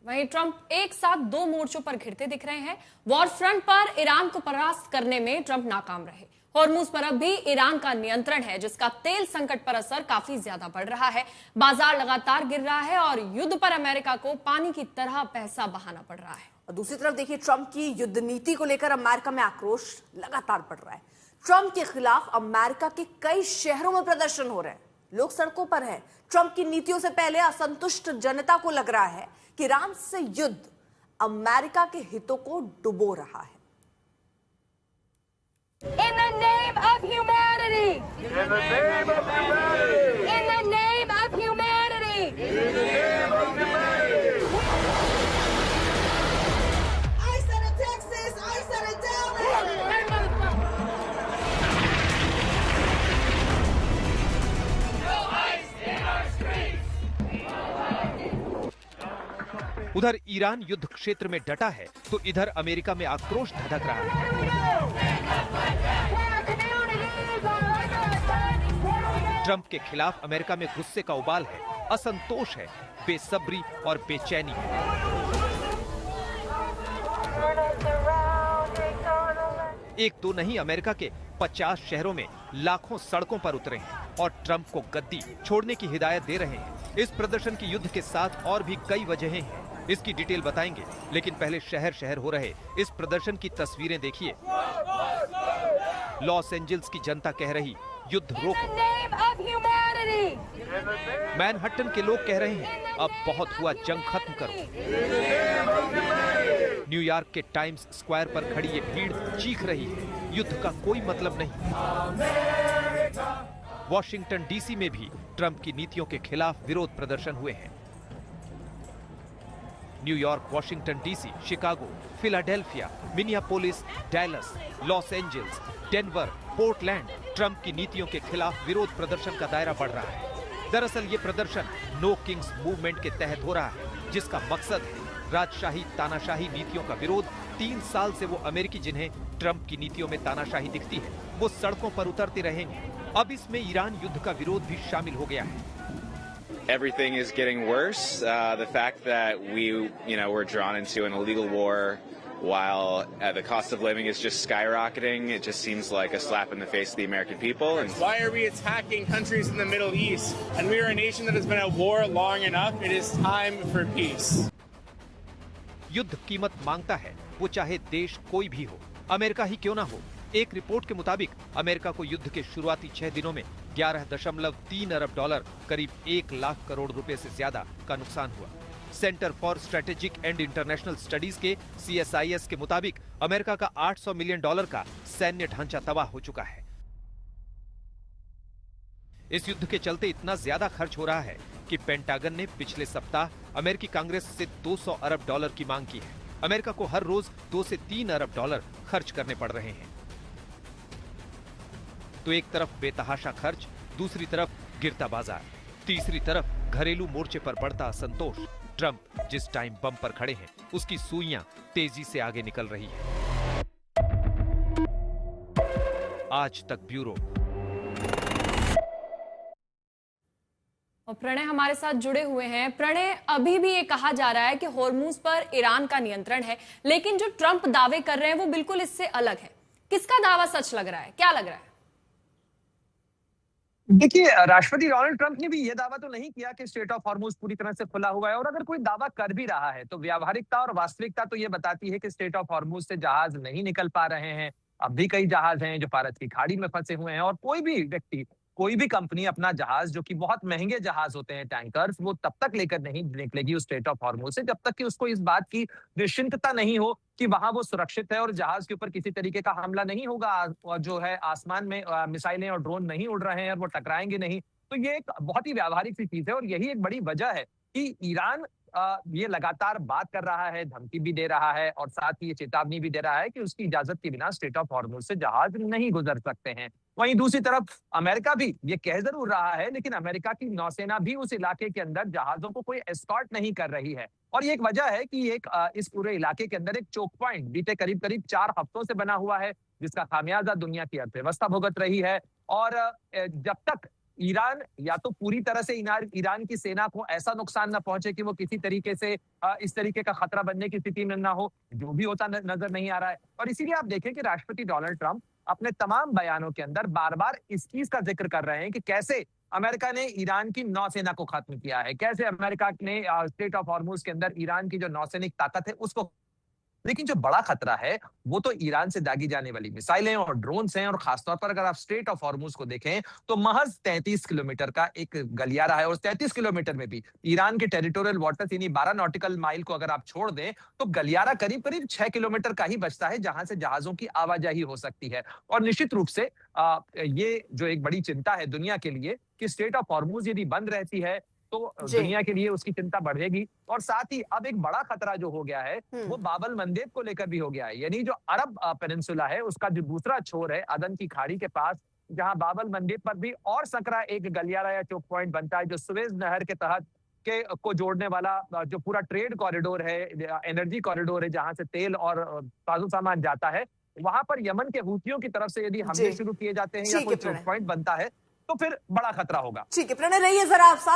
वहीं ट्रंप एक साथ दो मोर्चों पर घिरते दिख रहे हैं। वॉर फ्रंट पर ईरान को परास्त करने में ट्रंप नाकाम रहे। हॉर्मुज पर अब भी ईरान का नियंत्रण है, जिसका तेल संकट पर असर काफी ज्यादा बढ़ रहा है। बाजार लगातार गिर रहा है और युद्ध पर अमेरिका को पानी की तरह पैसा बहाना पड़ रहा है। और दूसरी तरफ देखिए, ट्रंप की युद्ध नीति को लेकर अमेरिका में आक्रोश लगातार बढ़ रहा है। ट्रंप के खिलाफ अमेरिका के कई शहरों में प्रदर्शन हो रहे हैं, लोग सड़कों पर हैं। ट्रंप की नीतियों से पहले असंतुष्ट जनता को लग रहा है कि ईरान से युद्ध अमेरिका के हितों को डुबो रहा है। In the name of humanity. In the name of humanity. In the name of humanity. In the name of humanity. I said it, Texas. I said it, Dallas. No ice in our streets. उधर Iran युद्ध क्षेत्र में डटा है तो इधर America में आक्रोश धधक रहा है। ट्रंप के खिलाफ अमेरिका में गुस्से का उबाल है, असंतोष है, बेसब्री और बेचैनी है। एक दो नहीं, अमेरिका के 50 शहरों में लाखों सड़कों पर उतरे हैं और ट्रंप को गद्दी छोड़ने की हिदायत दे रहे हैं। इस प्रदर्शन की युद्ध के साथ और भी कई वजहें हैं, इसकी डिटेल बताएंगे, लेकिन पहले शहर शहर हो रहे इस प्रदर्शन की तस्वीरें देखिए। लॉस एंजल्स की जनता कह रही, युद्ध रोको। मैनहट्टन के लोग कह रहे हैं, अब बहुत हुआ, जंग खत्म करो। न्यूयॉर्क के टाइम्स स्क्वायर पर खड़ी ये भीड़ चीख रही है, युद्ध का कोई मतलब नहीं। वॉशिंगटन डीसी में भी ट्रंप की नीतियों के खिलाफ विरोध प्रदर्शन हुए हैं। New York, Washington DC, Chicago, Philadelphia, Minneapolis, Dallas, Los Angeles, Denver, Portland, Trump की नीतियों के खिलाफ विरोध प्रदर्शन का दायरा बढ़ रहा है। दरअसल ये प्रदर्शन नो किंग्स मूवमेंट के तहत हो रहा है, जिसका मकसद है राजशाही तानाशाही नीतियों का विरोध। 3 साल से वो अमेरिकी जिन्हें ट्रंप की नीतियों में तानाशाही दिखती है, वो सड़कों पर उतरते रहेंगे। अब इसमें ईरान युद्ध का विरोध भी शामिल हो गया है। Everything is getting worse. The fact that we're drawn into an illegal war while the cost of living is just skyrocketing, it just seems like a slap in the face of the American people. And why are we attacking countries in the Middle East? And we are a nation that has been at war long enough. It is time for peace. युद्ध कीमत मांगता है, वो चाहे देश कोई भी हो, अमेरिका ही क्यों ना हो। एक रिपोर्ट के मुताबिक अमेरिका को युद्ध के शुरुआती 6 दिनों में 11.3 अरब डॉलर, करीब 1 लाख करोड़ रुपए से ज्यादा का नुकसान हुआ। Centre for strategic and international studies के CSIS के मुताबिक अमेरिका का $800 मिलियन का सैन्य ढांचा तबाह हो चुका है। इस युद्ध के चलते इतना ज्यादा खर्च हो रहा है कि पेंटागन ने पिछले सप्ताह अमेरिकी कांग्रेस से $200 अरब की मांग की है। अमेरिका को हर रोज 2 से 3 अरब डॉलर खर्च करने पड़ रहे हैं। तो एक तरफ बेतहाशा खर्च, दूसरी तरफ गिरता बाजार, तीसरी तरफ घरेलू मोर्चे पर बढ़ता असंतोष। ट्रंप जिस टाइम बम पर खड़े हैं, उसकी सुइयां तेजी से आगे निकल रही है। आज तक ब्यूरो। और प्रणय हमारे साथ जुड़े हुए हैं। प्रणय, अभी भी ये कहा जा रहा है कि हॉर्मुज पर ईरान का नियंत्रण है, लेकिन जो ट्रंप दावे कर रहे हैं वो बिल्कुल इससे अलग है। किसका दावा सच लग रहा है, क्या लग रहा है? देखिए, राष्ट्रपति डोनाल्ड ट्रंप ने भी यह दावा तो नहीं किया कि स्ट्रेट ऑफ हॉर्मुज पूरी तरह से खुला हुआ है, और अगर कोई दावा कर भी रहा है तो व्यावहारिकता और वास्तविकता तो ये बताती है कि स्ट्रेट ऑफ हॉर्मुज से जहाज नहीं निकल पा रहे हैं। अब भी कई जहाज हैं जो भारत की खाड़ी में फंसे हुए हैं, और कोई भी व्यक्ति, कोई भी कंपनी अपना जहाज, जो कि बहुत महंगे जहाज होते हैं, टैंकर्स, वो तब तक लेकर नहीं निकलेगी उस स्ट्रेट ऑफ हॉर्मुज से जब तक कि उसको इस बात की निश्चिंतता नहीं हो कि वहां वो सुरक्षित है और जहाज के ऊपर किसी तरीके का हमला नहीं होगा, और जो है आसमान में मिसाइलें और ड्रोन नहीं उड़ रहे हैं और वो टकराएंगे नहीं। तो ये एक बहुत ही व्यावहारिक सी चीज है, और यही एक बड़ी वजह है कि ईरान ये लगातार बात कर रहा है, धमकी भी दे रहा है, और साथ ही ये चेतावनी भी दे रहा है कि उसकी इजाजत के बिना स्ट्रेट ऑफ हॉर्मुज से जहाज नहीं गुजर सकते हैं। वहीं दूसरी तरफ अमेरिका भी ये कह जरूर रहा है, लेकिन अमेरिका की नौसेना भी उस इलाके के अंदर जहाजों को कोई एस्कॉर्ट नहीं कर रही है, और ये एक वजह है कि इस पूरे इलाके के अंदर एक चोक पॉइंट बीते करीब 4 हफ्तों से बना हुआ है, जिसका खामियाजा दुनिया की अर्थव्यवस्था भुगत रही है। और जब तक ईरान या तो पूरी तरह से ईरान की सेना को ऐसा नुकसान न पहुंचे कि वो किसी तरीके से इस तरीके का खतरा बनने की स्थिति में ना हो, जो भी होता नजर नहीं आ रहा है। और इसीलिए आप देखें कि राष्ट्रपति डोनाल्ड ट्रंप अपने तमाम बयानों के अंदर बार बार इस चीज का जिक्र कर रहे हैं कि कैसे अमेरिका ने ईरान की नौसेना को खत्म किया है, कैसे अमेरिका ने स्ट्रेट ऑफ हॉर्मुज के अंदर ईरान की जो नौसैनिक ताकत है उसको। लेकिन जो बड़ा खतरा है वो तो ईरान से दागी जाने वाली मिसाइलें और ड्रोन्स हैं। और खासतौर पर अगर आप स्ट्रेट ऑफ हॉर्मुज को देखें तो महज 33 किलोमीटर का एक गलियारा है, और 33 किलोमीटर में भी ईरान के टेरिटोरियल वाटर्स यानी 12 नॉटिकल माइल को अगर आप छोड़ दें तो गलियारा करीब करीब 6 किलोमीटर का ही बचता है जहां से जहाजों की आवाजाही हो सकती है। और निश्चित रूप से ये जो एक बड़ी चिंता है दुनिया के लिए कि स्ट्रेट ऑफ हॉर्मुज यदि बंद रहती है तो दुनिया के लिए उसकी चिंता बढ़ेगी। और साथ ही अब एक बड़ा खतरा जो हो गया है वो बाबल मंदेब को लेकर भी हो गया है, यानी जो अरब पेनिनसुला है उसका जो दूसरा छोर है अदन की खाड़ी के पास, जहां बाबल मंदेब पर भी और सकरा एक गलियारा या चोक पॉइंट बनता है जो सुएज नहर के तहत को जोड़ने वाला जो पूरा ट्रेड कॉरिडोर है, एनर्जी कॉरिडोर है, जहां से तेल और साजो सामान जाता है, वहां पर यमन के हूथियों की तरफ से यदि हमले शुरू किए जाते हैं या कोई चोक पॉइंट बनता है तो फिर बड़ा खतरा होगा। ठीक है प्रणय, रहिए जरा आप साथ।